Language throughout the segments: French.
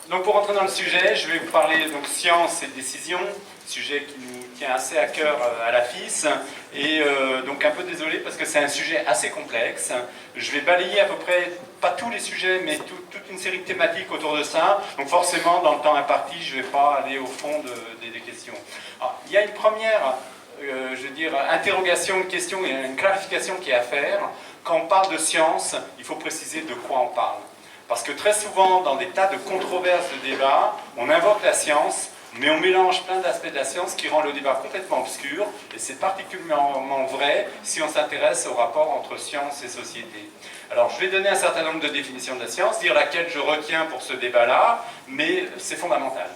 Donc pour rentrer dans le sujet, je vais vous parler donc science et décision, sujet qui nous tient assez à cœur à la FIS, et donc un peu désolé parce que c'est un sujet assez complexe. Je vais balayer à peu près, pas tous les sujets, mais toute une série de thématiques autour de ça, donc forcément dans le temps imparti, je ne vais pas aller au fond des questions. Alors, il y a une première, je veux dire, interrogation, question et une clarification qui est à faire. Quand on parle de science, il faut préciser de quoi on parle. Parce que très souvent, dans des tas de controverses de débats, on invoque la science, mais on mélange plein d'aspects de la science qui rend le débat complètement obscur, et c'est particulièrement vrai si on s'intéresse au rapport entre science et société. Alors, je vais donner un certain nombre de définitions de la science, dire laquelle je retiens pour ce débat-là, mais c'est fondamental.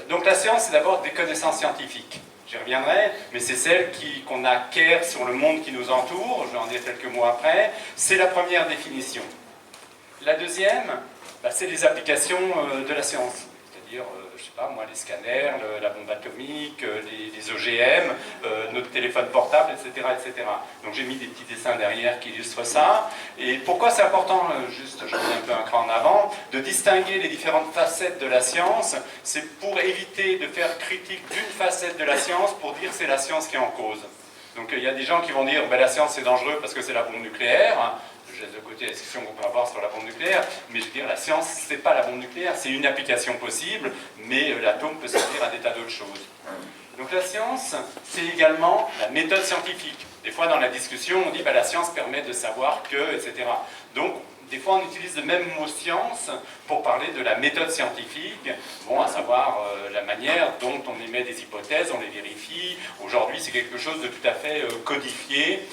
Donc la science, c'est d'abord des connaissances scientifiques. J'y reviendrai, mais c'est celle qu'on acquiert sur le monde qui nous entoure, je vais en dire quelques mots après. C'est la première définition. La deuxième, c'est les applications de la science, c'est-à-dire, je sais pas moi, les scanners, la bombe atomique, les OGM, notre téléphone portable, etc., etc. Donc j'ai mis des petits dessins derrière qui illustrent ça. Et pourquoi c'est important, juste, je reviens un peu un cran en avant, de distinguer les différentes facettes de la science, c'est pour éviter de faire critique d'une facette de la science pour dire que c'est la science qui est en cause. Donc il y a des gens qui vont dire la science c'est dangereux parce que c'est la bombe nucléaire. Je laisse de côté la discussion qu'on peut avoir sur la bombe nucléaire, mais je veux dire, la science, c'est pas la bombe nucléaire, c'est une application possible, mais l'atome peut servir à des tas d'autres choses. Donc la science, c'est également la méthode scientifique. Des fois, dans la discussion, on dit la science permet de savoir que, etc. Donc, des fois, on utilise le même mot science pour parler de la méthode scientifique, à savoir la manière dont on émet des hypothèses, on les vérifie. Aujourd'hui, c'est quelque chose de tout à fait codifié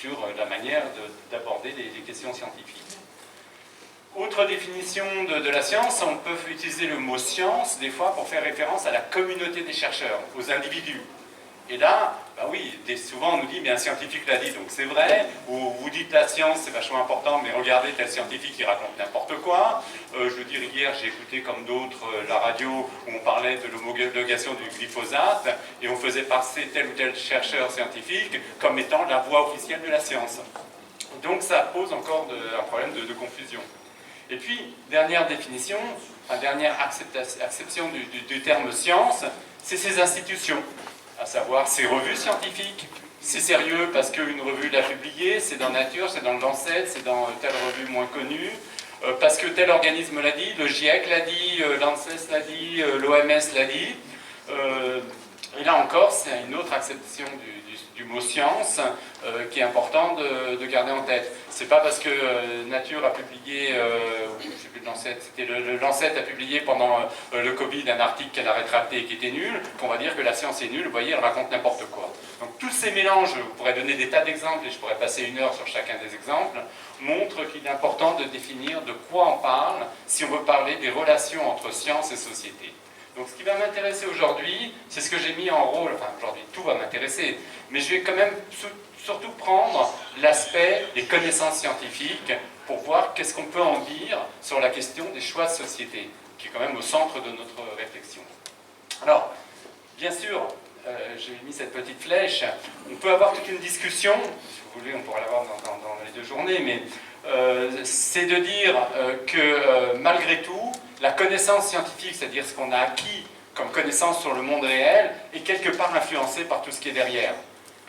sur la manière d'aborder les questions scientifiques. Autre définition de la science, on peut utiliser le mot science, des fois, pour faire référence à la communauté des chercheurs, aux individus. Et là, oui, souvent on nous dit, mais un scientifique l'a dit, donc c'est vrai, ou vous dites la science, c'est vachement important, mais regardez tel scientifique qui raconte n'importe quoi. Je veux dire, hier, j'ai écouté comme d'autres la radio où on parlait de l'homologation du glyphosate, et on faisait passer tel ou tel chercheur scientifique comme étant la voix officielle de la science. Donc ça pose encore un problème de confusion. Et puis, dernière définition, dernière acception du terme science, c'est ces institutions, à savoir ces revues scientifiques. C'est sérieux parce qu'une revue l'a publié, c'est dans Nature, c'est dans le Lancet, c'est dans telle revue moins connue, parce que tel organisme l'a dit, le GIEC l'a dit, l'ANSES l'a dit, l'OMS l'a dit. Et là encore, c'est une autre acception du mot science qui est important de garder en tête. C'est pas parce que Nature a publié, je ne sais plus le Lancet, c'était le Lancet a publié pendant le Covid un article qu'elle a rétracté et qui était nul, qu'on va dire que la science est nulle, vous voyez, elle raconte n'importe quoi. Donc tous ces mélanges, vous pourrez donner des tas d'exemples et je pourrais passer 1 heure sur chacun des exemples, montrent qu'il est important de définir de quoi on parle si on veut parler des relations entre science et société. Donc ce qui va m'intéresser aujourd'hui, c'est ce que j'ai mis en rôle, enfin aujourd'hui tout va m'intéresser, mais je vais quand même surtout prendre l'aspect des connaissances scientifiques pour voir qu'est-ce qu'on peut en dire sur la question des choix de société, qui est quand même au centre de notre réflexion. Alors, bien sûr, j'ai mis cette petite flèche, on peut avoir toute une discussion, si vous voulez on pourra l'avoir dans les 2 journées, mais c'est de dire que malgré tout, la connaissance scientifique, c'est-à-dire ce qu'on a acquis comme connaissance sur le monde réel, est quelque part influencée par tout ce qui est derrière.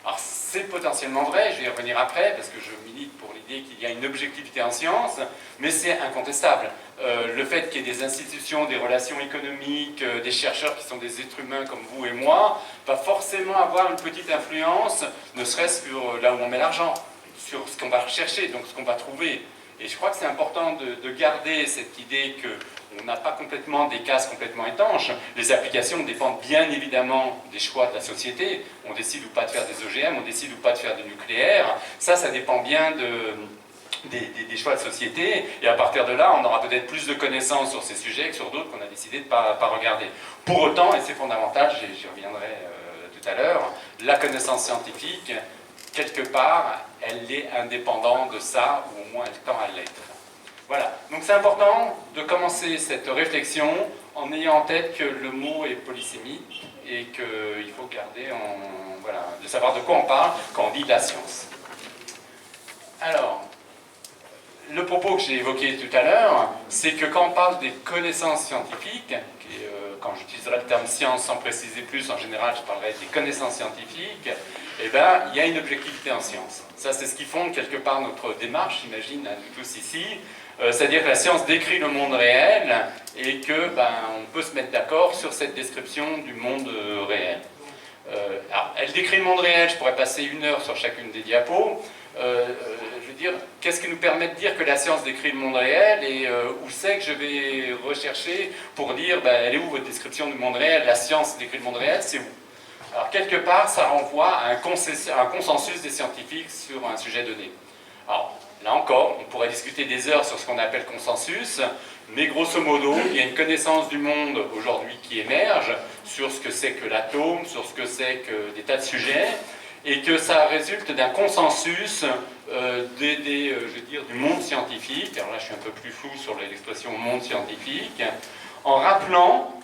Alors c'est potentiellement vrai, je vais y revenir après, parce que je milite pour l'idée qu'il y a une objectivité en science, mais c'est incontestable. Le fait qu'il y ait des institutions, des relations économiques, des chercheurs qui sont des êtres humains comme vous et moi, va forcément avoir une petite influence, ne serait-ce sur là où on met l'argent, sur ce qu'on va rechercher, donc ce qu'on va trouver. Et je crois que c'est important de garder cette idée qu'on n'a pas complètement des cases complètement étanches. Les applications dépendent bien évidemment des choix de la société. On décide ou pas de faire des OGM, on décide ou pas de faire du nucléaire. Ça dépend bien des choix de société. Et à partir de là, on aura peut-être plus de connaissances sur ces sujets que sur d'autres qu'on a décidé de ne pas regarder. Pour autant, et c'est fondamental, j'y reviendrai tout à l'heure, la connaissance scientifique, quelque part, elle est indépendante de ça, ou au moins elle tend à l'être. Voilà, donc c'est important de commencer cette réflexion en ayant en tête que le mot est polysémique et qu'il faut garder de savoir de quoi on parle quand on dit de la science. Alors, le propos que j'ai évoqué tout à l'heure, c'est que quand on parle des connaissances scientifiques, quand j'utiliserai le terme science sans préciser plus, en général je parlerai des connaissances scientifiques, eh ben, il y a une objectivité en science. Ça, c'est ce qui fonde quelque part notre démarche, j'imagine, nous tous ici. C'est-à-dire que la science décrit le monde réel et que on peut se mettre d'accord sur cette description du monde réel. Alors, elle décrit le monde réel, je pourrais passer 1 heure sur chacune des diapos. Je veux dire, qu'est-ce qui nous permet de dire que la science décrit le monde réel et où c'est que je vais rechercher pour dire, elle est où votre description du monde réel? La science décrit le monde réel, c'est où? Alors, quelque part, ça renvoie à un consensus des scientifiques sur un sujet donné. Alors, là encore, on pourrait discuter des heures sur ce qu'on appelle consensus, mais grosso modo, il y a une connaissance du monde aujourd'hui qui émerge sur ce que c'est que l'atome, sur ce que c'est que des tas de sujets, et que ça résulte d'un consensus je veux dire, du monde scientifique. Alors là, je suis un peu plus flou sur l'expression monde scientifique, en rappelant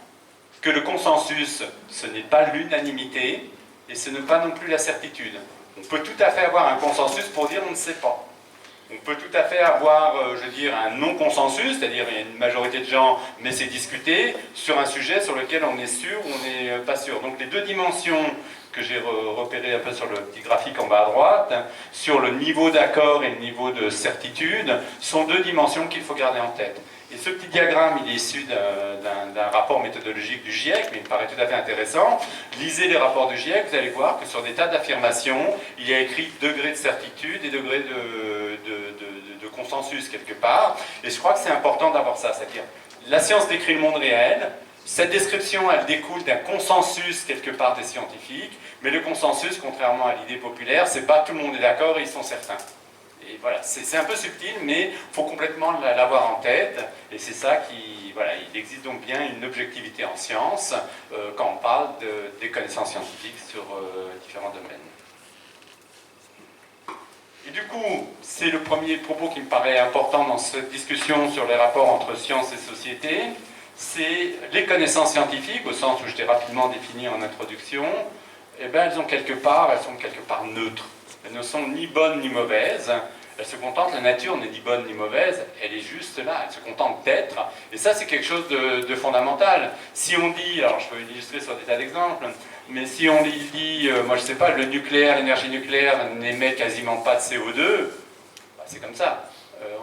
que le consensus, ce n'est pas l'unanimité, et ce n'est pas non plus la certitude. On peut tout à fait avoir un consensus pour dire on ne sait pas. On peut tout à fait avoir, je veux dire, un non-consensus, c'est-à-dire il y a une majorité de gens, mais c'est discuté, sur un sujet sur lequel on est sûr ou on n'est pas sûr. Donc les deux dimensions que j'ai repérées un peu sur le petit graphique en bas à droite, sur le niveau d'accord et le niveau de certitude, sont deux dimensions qu'il faut garder en tête. Et ce petit diagramme, il est issu d'un rapport méthodologique du GIEC, mais il me paraît tout à fait intéressant. Lisez les rapports du GIEC, vous allez voir que sur des tas d'affirmations, il y a écrit degré de certitude et degré de consensus quelque part. Et je crois que c'est important d'avoir ça, c'est-à-dire la science décrit le monde réel, cette description, elle découle d'un consensus quelque part des scientifiques, mais le consensus, contrairement à l'idée populaire, c'est pas tout le monde est d'accord et ils sont certains. Et voilà, c'est un peu subtil, mais il faut complètement l'avoir en tête. Et c'est ça qui... Voilà, il existe donc bien une objectivité en science quand on parle des connaissances scientifiques sur différents domaines. Et du coup, c'est le premier propos qui me paraît important dans cette discussion sur les rapports entre science et société. C'est les connaissances scientifiques, au sens où je t'ai rapidement défini en introduction, elles sont quelque part neutres. Elles ne sont ni bonnes ni mauvaises. Elle se contente, la nature n'est ni bonne ni mauvaise, elle est juste là, elle se contente d'être. Et ça, c'est quelque chose de fondamental. Si on dit, alors je peux illustrer sur des tas d'exemples, mais si on dit, moi je sais pas, le nucléaire, l'énergie nucléaire n'émet quasiment pas de CO2, c'est comme ça.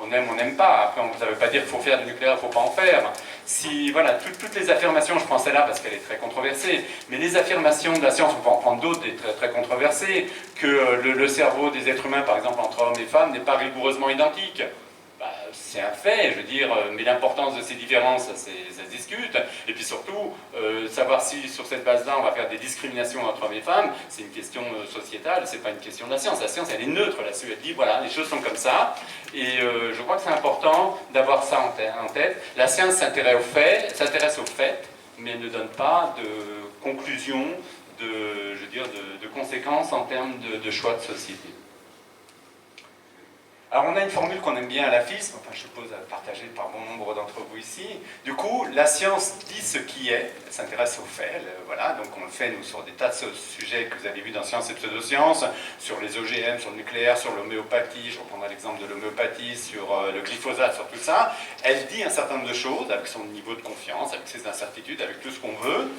On aime, on n'aime pas. Après, ça ne veut pas dire qu'il faut faire du nucléaire, il ne faut pas en faire. Si, voilà, toutes les affirmations, je prends celle-là parce qu'elle est très controversée, mais les affirmations de la science, on peut en prendre d'autres, des très, très controversées, que le cerveau des êtres humains, par exemple, entre hommes et femmes, n'est pas rigoureusement identique. C'est un fait, je veux dire, mais l'importance de ces différences, ça se discute. Et puis surtout, savoir si sur cette base-là, on va faire des discriminations entre hommes et femmes, c'est une question sociétale, c'est pas une question de la science. La science, elle est neutre là-dessus, elle dit, voilà, les choses sont comme ça. Et je crois que c'est important d'avoir ça en tête. La science s'intéresse aux faits, mais ne donne pas de conclusions, de conséquences en termes de choix de société. Alors on a une formule qu'on aime bien à la FISM, enfin je suppose partagée par bon nombre d'entre vous ici. Du coup, la science dit ce qui est, elle s'intéresse aux faits, voilà, donc on le fait nous sur des tas de sujets que vous avez vus dans Sciences et Pseudosciences, sur les OGM, sur le nucléaire, sur l'homéopathie, je reprendrai l'exemple de l'homéopathie, sur le glyphosate, sur tout ça. Elle dit un certain nombre de choses, avec son niveau de confiance, avec ses incertitudes, avec tout ce qu'on veut.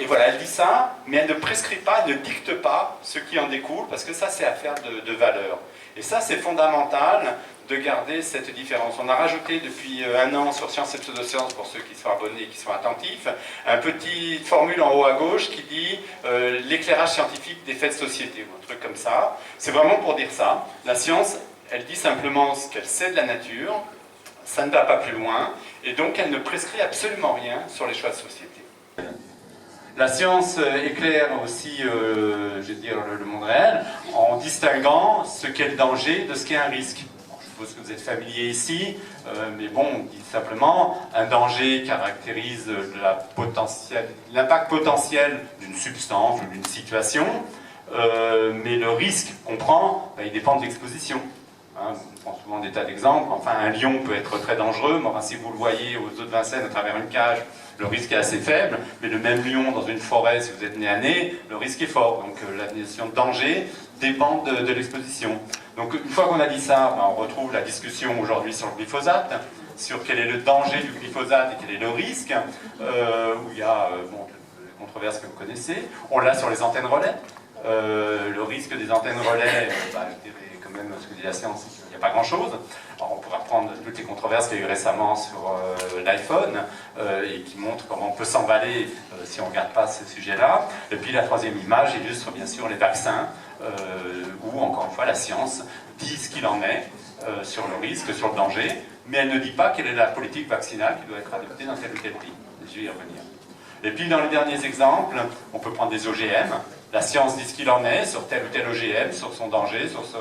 Et voilà, elle dit ça, mais elle ne prescrit pas, elle ne dicte pas ce qui en découle, parce que ça c'est affaire de valeur. Et ça, c'est fondamental de garder cette différence. On a rajouté depuis 1 an sur Sciences et Pseudosciences, pour ceux qui sont abonnés et qui sont attentifs, un petit formule en haut à gauche qui dit l'éclairage scientifique des faits de société, ou un truc comme ça. C'est vraiment pour dire ça. La science, elle dit simplement ce qu'elle sait de la nature, ça ne va pas plus loin, et donc elle ne prescrit absolument rien sur les choix de société. La science éclaire aussi, je veux dire, le monde réel en distinguant ce qu'est le danger de ce qu'est un risque. Bon, je suppose que vous êtes familier ici, mais bon, on dit simplement un danger caractérise l'impact potentiel d'une substance ou d'une situation, mais le risque qu'on prend, il dépend de l'exposition. Hein, on prend souvent des tas d'exemples. Enfin, un lion peut être très dangereux, mais enfin, si vous le voyez aux eaux de Vincennes à travers une cage, le risque est assez faible, mais le même lion dans une forêt, si vous êtes nez à nez, le risque est fort. Donc la notion de danger dépend de l'exposition. Donc une fois qu'on a dit ça, ben, on retrouve la discussion aujourd'hui sur le glyphosate, sur quel est le danger du glyphosate et quel est le risque, où il y a bon, les controverses que vous connaissez. On l'a sur les antennes relais. Le risque des antennes relais, bah, je dirais quand même ce que dit la science, c'est qu'il n'y a pas grand-chose. Alors on pourra prendre toutes les controverses qu'il y a eu récemment sur l'iPhone et qui montrent comment on peut s'emballer si on ne regarde pas ce sujet-là. Et puis la troisième image illustre bien sûr les vaccins, où encore une fois la science dit ce qu'il en est sur le risque, sur le danger, mais elle ne dit pas quelle est la politique vaccinale qui doit être adoptée dans tel ou tel pays. Je vais y revenir. Et puis dans les derniers exemples, on peut prendre des OGM. La science dit ce qu'il en est sur tel ou tel OGM, sur son danger, sur son,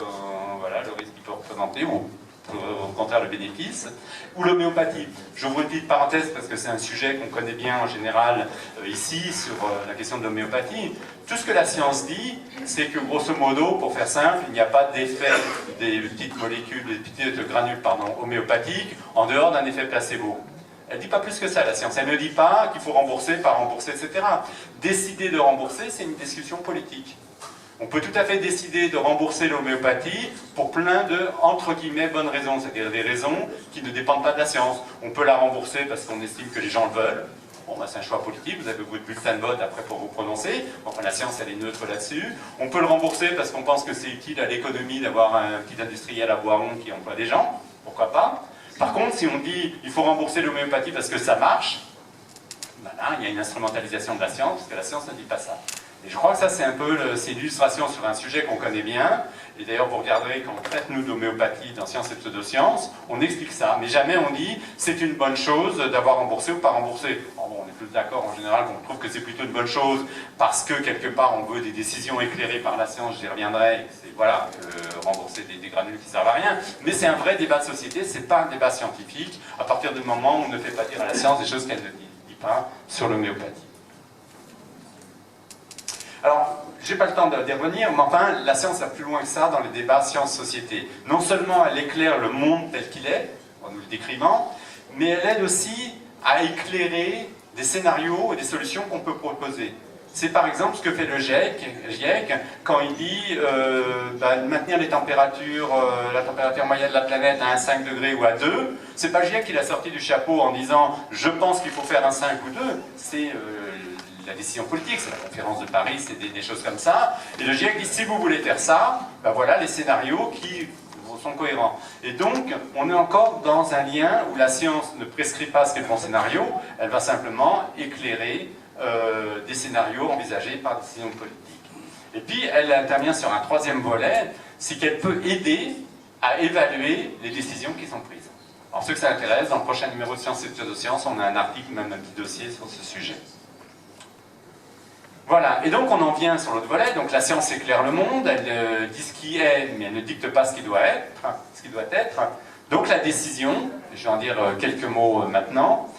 voilà, le risque qu'il peut représenter, ou au contraire le bénéfice, ou l'homéopathie. J'ouvre une petite parenthèse parce que c'est un sujet qu'on connaît bien en général ici sur la question de l'homéopathie. Tout ce que la science dit, c'est que grosso modo, pour faire simple, il n'y a pas d'effet des petites molécules, des petites granules homéopathiques en dehors d'un effet placebo. Elle ne dit pas plus que ça, la science. Elle ne dit pas qu'il faut rembourser, pas rembourser, etc. Décider de rembourser, c'est une discussion politique. On peut tout à fait décider de rembourser l'homéopathie pour plein de, entre guillemets, bonnes raisons, c'est-à-dire des raisons qui ne dépendent pas de la science. On peut la rembourser parce qu'on estime que les gens le veulent. Bon, bah, c'est un choix politique, vous avez votre bulletin de vote après pour vous prononcer. Enfin, la science, elle est neutre là-dessus. On peut le rembourser parce qu'on pense que c'est utile à l'économie d'avoir un petit industriel à Boiron qui emploie des gens. Pourquoi pas? Par contre, si on dit il faut rembourser l'homéopathie parce que ça marche, ben là, il y a une instrumentalisation de la science, parce que la science ne dit pas ça. Et je crois que ça, c'est un peu c'est une illustration sur un sujet qu'on connaît bien. Et d'ailleurs, vous regarderez, quand on traite, nous, d'homéopathie dans Science et Pseudosciences, on explique ça. Mais jamais on dit c'est une bonne chose d'avoir remboursé ou pas remboursé. Alors bon, on est tous d'accord en général qu'on trouve que c'est plutôt une bonne chose parce que, quelque part, on veut des décisions éclairées par la science, j'y reviendrai. C'est, voilà, rembourser des granules qui ne servent à rien. Mais c'est un vrai débat de société, c'est pas un débat scientifique, à partir du moment où on ne fait pas dire à la science des choses qu'elle ne dit pas sur l'homéopathie. Alors, j'ai pas le temps d'y revenir, mais enfin, la science va plus loin que ça dans les débats science-société. Non seulement elle éclaire le monde tel qu'il est, en nous le décrivant, mais elle aide aussi à éclairer des scénarios et des solutions qu'on peut proposer. C'est par exemple ce que fait le GIEC quand il dit maintenir les températures, la température moyenne de la planète à 1,5 degré ou à 2. C'est pas le GIEC qui l'a sorti du chapeau en disant je pense qu'il faut faire un 5 ou 2. C'est la décision politique, c'est la conférence de Paris, c'est des choses comme ça. Et le GIEC dit si vous voulez faire ça, ben voilà les scénarios qui sont cohérents. Et donc, on est encore dans un lien où la science ne prescrit pas ce qu'est le bon scénario, elle va simplement éclairer des scénarios envisagés par décision politique. Et puis, elle intervient sur un troisième volet, c'est qu'elle peut aider à évaluer les décisions qui sont prises. Alors, ceux que ça intéresse, dans le prochain numéro de Science et Pseudosciences, on a un article, même un petit dossier sur ce sujet. Voilà, et donc on en vient sur l'autre volet, donc la science éclaire le monde, elle dit ce qui est, mais elle ne dicte pas ce qui doit être. Donc la décision, je vais en dire quelques mots maintenant,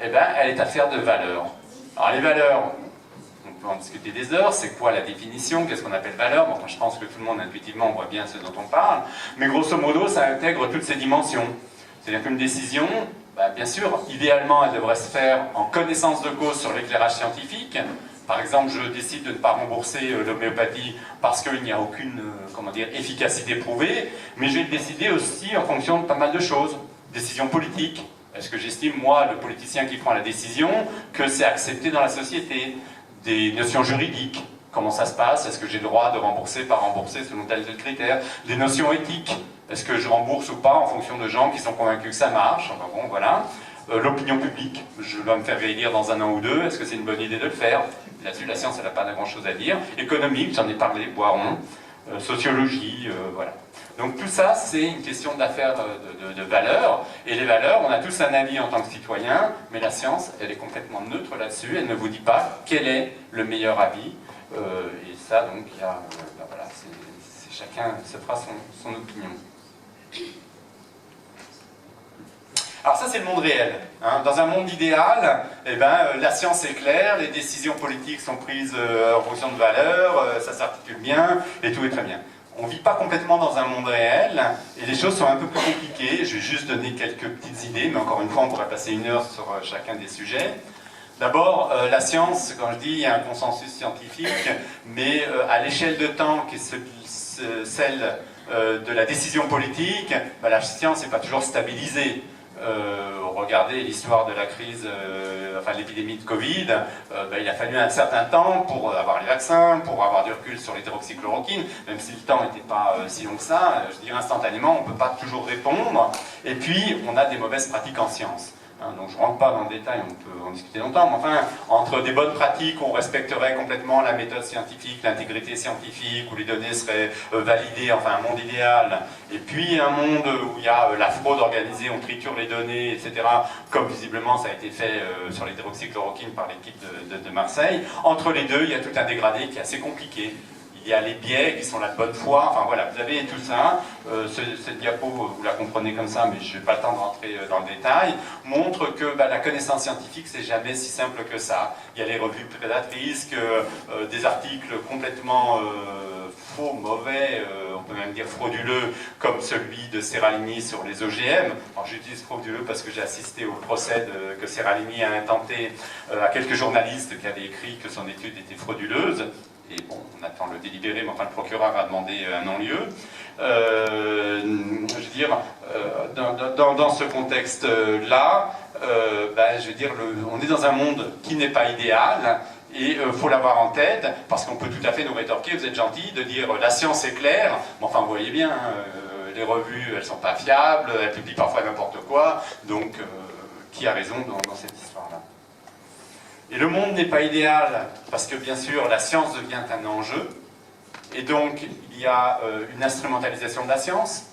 eh ben, elle est affaire de valeurs. Alors les valeurs, on peut en discuter des heures, c'est quoi la définition, qu'est-ce qu'on appelle valeur? Bon, je pense que tout le monde intuitivement voit bien ce dont on parle, mais grosso modo ça intègre toutes ces dimensions. C'est-à-dire qu'une décision, bien sûr, idéalement elle devrait se faire en connaissance de cause sur l'éclairage scientifique. Par exemple, je décide de ne pas rembourser l'homéopathie parce qu'il n'y a aucune efficacité prouvée, mais je vais le décider aussi en fonction de pas mal de choses. Décision politique. Est-ce que j'estime, moi, le politicien qui prend la décision, que c'est accepté dans la société? Des notions juridiques. Comment ça se passe? Est-ce que j'ai le droit de rembourser, pas rembourser selon tel critère? Des notions éthiques. Est-ce que je rembourse ou pas en fonction de gens qui sont convaincus que ça marche? Enfin bon, voilà. L'opinion publique, je dois me faire réélire dans 1 an ou 2, est-ce que c'est une bonne idée de le faire? Là-dessus, la science, elle n'a pas grand-chose à dire. Économique, j'en ai parlé, Boiron, sociologie, voilà. Donc tout ça, c'est une question d'affaires de valeurs, et les valeurs, on a tous un avis en tant que citoyen, mais la science, elle est complètement neutre là-dessus, elle ne vous dit pas quel est le meilleur avis, et ça, donc, il y a, voilà, chacun se fera son opinion. Alors ça, c'est le monde réel. Hein. Dans un monde idéal, la science est claire, les décisions politiques sont prises en fonction de valeurs, ça s'articule bien, et tout est très bien. On ne vit pas complètement dans un monde réel, et les choses sont un peu plus compliquées. Je vais juste donner quelques petites idées, mais encore une fois, on pourrait passer 1 heure sur chacun des sujets. D'abord, la science, quand je dis, il y a un consensus scientifique, mais à l'échelle de temps qui est celle de la décision politique, bah, la science n'est pas toujours stabilisée. Regardez l'histoire de la crise, enfin l'épidémie de Covid, bah, il a fallu un certain temps pour avoir les vaccins, pour avoir du recul sur l'hydroxychloroquine, même si le temps n'était pas si long que ça, je dirais instantanément, on ne peut pas toujours répondre. Et puis, on a des mauvaises pratiques en science. Donc je ne rentre pas dans le détail, on peut en discuter longtemps, mais enfin, entre des bonnes pratiques où on respecterait complètement la méthode scientifique, l'intégrité scientifique, où les données seraient validées, enfin un monde idéal, et puis un monde où il y a la fraude organisée, on triture les données, etc., comme visiblement ça a été fait sur l'hydroxychloroquine par l'équipe de Marseille. Entre les deux, il y a tout un dégradé qui est assez compliqué. Il y a les biais qui sont là de bonne foi, enfin voilà, vous avez tout ça. Cette diapo, vous la comprenez comme ça, mais je n'ai pas le temps de rentrer dans le détail, montre que bah, la connaissance scientifique, c'est jamais si simple que ça. Il y a les revues prédatrices, des articles complètement faux, mauvais, on peut même dire frauduleux, comme celui de Seralini sur les OGM. Alors j'utilise frauduleux parce que j'ai assisté au procès que Seralini a intenté à quelques journalistes qui avaient écrit que son étude était frauduleuse. Et bon, on attend le délibéré, mais enfin le procureur a demandé un non-lieu. Je veux dire, dans ce contexte-là, je veux dire, on est dans un monde qui n'est pas idéal, et il faut l'avoir en tête, parce qu'on peut tout à fait nous rétorquer, vous êtes gentil, de dire la science est claire, mais enfin vous voyez bien, les revues elles sont pas fiables, elles publient parfois n'importe quoi, donc qui a raison dans cette histoire-là? Et le monde n'est pas idéal, parce que bien sûr, la science devient un enjeu, et donc il y a une instrumentalisation de la science,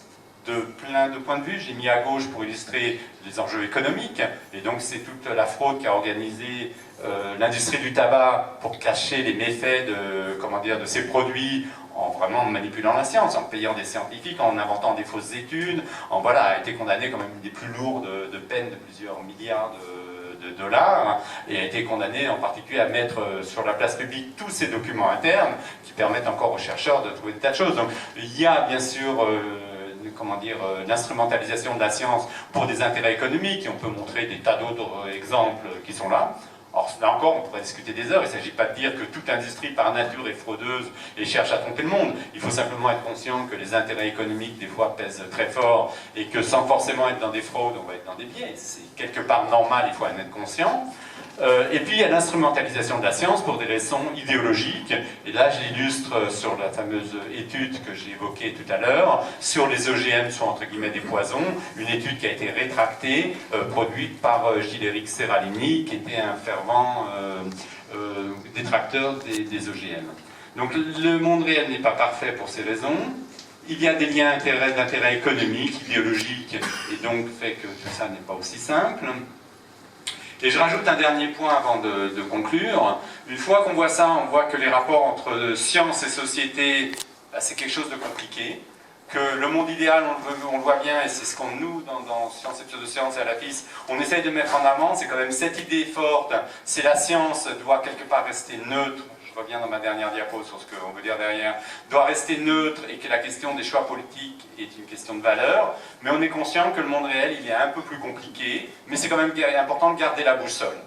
de plein de points de vue. J'ai mis à gauche pour illustrer les enjeux économiques, et donc c'est toute la fraude qu'a organisée l'industrie du tabac pour cacher les méfaits de ces produits, en vraiment manipulant la science, en payant des scientifiques, en inventant des fausses études, a été condamné quand même une des plus lourdes de peines de plusieurs milliards de dollars, et a été condamné en particulier à mettre sur la place publique tous ces documents internes qui permettent encore aux chercheurs de trouver des tas de choses. Donc il y a bien sûr l'instrumentalisation de la science pour des intérêts économiques, et on peut montrer des tas d'autres exemples qui sont là. Or, là encore, on pourrait discuter des heures. Il ne s'agit pas de dire que toute industrie par nature est fraudeuse et cherche à tromper le monde. Il faut simplement être conscient que les intérêts économiques, des fois, pèsent très fort, et que sans forcément être dans des fraudes, on va être dans des biais. C'est quelque part normal, il faut en être conscient. Et puis, il y a l'instrumentalisation de la science pour des raisons idéologiques. Et là, j'illustre sur la fameuse étude que j'ai évoquée tout à l'heure, sur les OGM, soit entre guillemets des poisons, une étude qui a été rétractée, produite par Gilles-Éric Seralini, qui était un fervent détracteur des OGM. Donc, le monde réel n'est pas parfait pour ces raisons. Il y a des liens d'intérêt économique, idéologique, et donc fait que tout ça n'est pas aussi simple. Et je rajoute un dernier point avant de conclure. Une fois qu'on voit ça, on voit que les rapports entre science et société, c'est quelque chose de compliqué. Que le monde idéal, on le voit bien, et c'est ce qu'on nous, dans Sciences et Pseudosciences et à la FIS, on essaye de mettre en avant, c'est quand même cette idée forte, c'est la science doit quelque part rester neutre. Je reviens dans ma dernière diapo sur ce qu'on veut dire derrière, doit rester neutre, et que la question des choix politiques est une question de valeur, mais on est conscient que le monde réel, il est un peu plus compliqué, mais c'est quand même important de garder la boussole.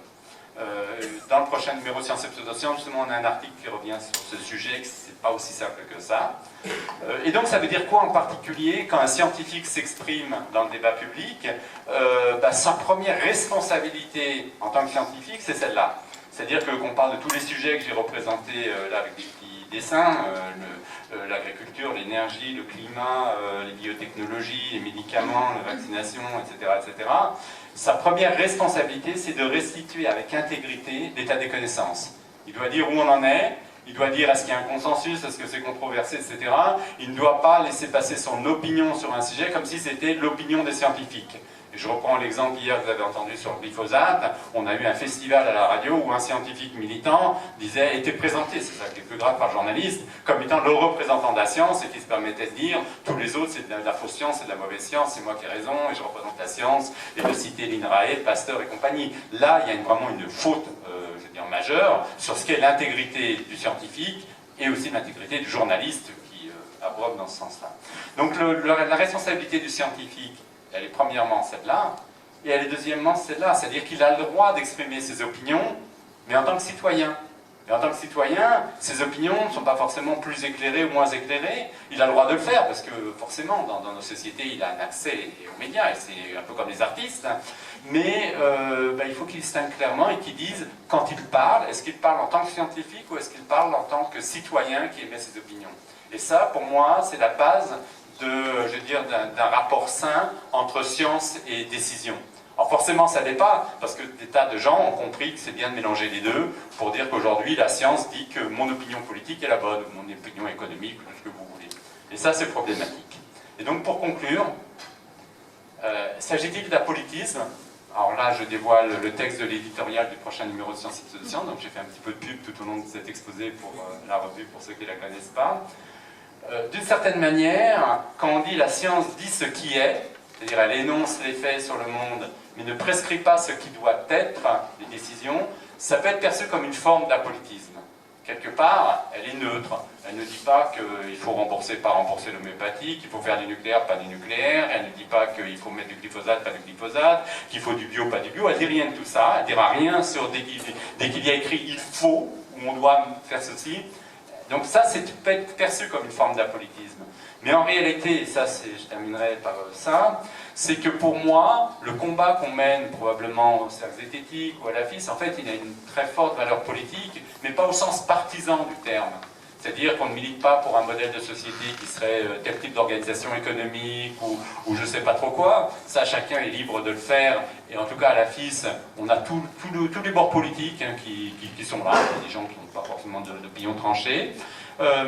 Dans le prochain numéro Sciences et Pseudosciences, justement, on a un article qui revient sur ce sujet, que c'est pas aussi simple que ça. Et donc ça veut dire quoi en particulier quand un scientifique s'exprime dans le débat public? Sa première responsabilité en tant que scientifique, c'est celle-là. C'est-à-dire qu'on parle de tous les sujets que j'ai représentés là avec des petits dessins, l'agriculture, l'énergie, le climat, les biotechnologies, les médicaments, la vaccination, etc., etc. Sa première responsabilité, c'est de restituer avec intégrité l'état des connaissances. Il doit dire où on en est, il doit dire est-ce qu'il y a un consensus, est-ce que c'est controversé, etc. Il ne doit pas laisser passer son opinion sur un sujet comme si c'était l'opinion des scientifiques. Et je reprends l'exemple hier que vous avez entendu sur le glyphosate. On a eu un festival à la radio où un scientifique militant était présenté, c'est ça qui est plus grave par journaliste, comme étant le représentant de la science, et qui se permettait de dire tous les autres c'est de la fausse science, c'est de la mauvaise science, c'est moi qui ai raison et je représente la science, et de citer l'INRAE, Pasteur et compagnie. Là, il y a vraiment une faute majeure sur ce qu'est l'intégrité du scientifique et aussi l'intégrité du journaliste qui abroge dans ce sens-là. Donc la responsabilité du scientifique, elle est premièrement celle-là, et elle est deuxièmement celle-là, c'est-à-dire qu'il a le droit d'exprimer ses opinions, mais en tant que citoyen. Et en tant que citoyen, ses opinions ne sont pas forcément plus éclairées ou moins éclairées. Il a le droit de le faire, parce que forcément, dans nos sociétés, il a un accès aux médias, et c'est un peu comme les artistes. Mais il faut qu'il distingue clairement et qu'il dise, quand il parle, est-ce qu'il parle en tant que scientifique ou est-ce qu'il parle en tant que citoyen qui émet ses opinions. Et ça, pour moi, c'est la base d'un rapport sain entre science et décision. Alors forcément, ça n'est pas, parce que des tas de gens ont compris que c'est bien de mélanger les deux pour dire qu'aujourd'hui, la science dit que mon opinion politique est la bonne, ou mon opinion économique, ou ce que vous voulez. Et ça, c'est problématique. Et donc, pour conclure, s'agit-il d'apolitisme? Alors là, je dévoile le texte de l'éditorial du prochain numéro de Sciences et Sociétés, donc j'ai fait un petit peu de pub tout au long de cet exposé pour la revue, pour ceux qui ne la connaissent pas. D'une certaine manière, quand on dit la science dit ce qui est, c'est-à-dire elle énonce les faits sur le monde, mais ne prescrit pas ce qui doit être, les décisions, ça peut être perçu comme une forme d'apolitisme. Quelque part, elle est neutre. Elle ne dit pas qu'il faut rembourser, pas rembourser l'homéopathie, qu'il faut faire du nucléaire, pas du nucléaire. Elle ne dit pas qu'il faut mettre du glyphosate, pas du glyphosate, qu'il faut du bio, pas du bio. Elle ne dit rien de tout ça. Elle ne dira rien sur dès qu'il y a écrit il faut, ou on doit faire ceci. Donc ça, peut être perçu comme une forme d'apolitisme. Mais en réalité, et ça, je terminerai par ça, c'est que pour moi, le combat qu'on mène probablement au cercle zététique ou à la FIS, en fait, il a une très forte valeur politique, mais pas au sens partisan du terme. C'est-à-dire qu'on ne milite pas pour un modèle de société qui serait tel type d'organisation économique ou je ne sais pas trop quoi. Ça, chacun est libre de le faire. Et en tout cas, à la FIS, on a tous les bords politiques qui sont là. Il y a des gens qui n'ont pas forcément d'opinion tranchée.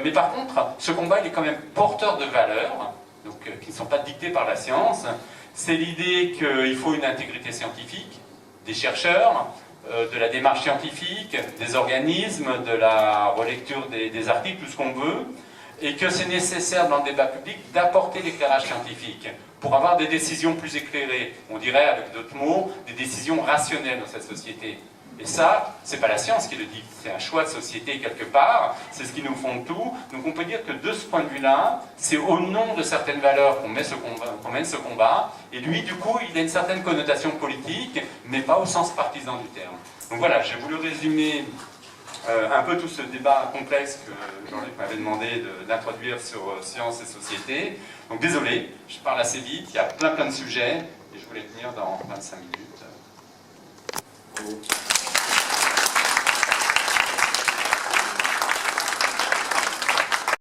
Mais par contre, ce combat, il est quand même porteur de valeurs, donc, qui ne sont pas dictées par la science. C'est l'idée qu'il faut une intégrité scientifique, des chercheurs, de la démarche scientifique, des organismes, de la relecture des articles, tout ce qu'on veut, et que c'est nécessaire dans le débat public d'apporter l'éclairage scientifique pour avoir des décisions plus éclairées. On dirait, avec d'autres mots, des décisions rationnelles dans cette société. Et ça, c'est pas la science qui le dit, c'est un choix de société quelque part, c'est ce qui nous fonde tout. Donc on peut dire que de ce point de vue-là, c'est au nom de certaines valeurs qu'on mène ce combat, et lui, du coup, il a une certaine connotation politique, mais pas au sens partisan du terme. Donc voilà, j'ai voulu résumer un peu tout ce débat complexe que Jean-Luc m'avait demandé d'introduire sur science et société. Donc désolé, je parle assez vite, il y a plein de sujets, et je voulais tenir dans 25 minutes.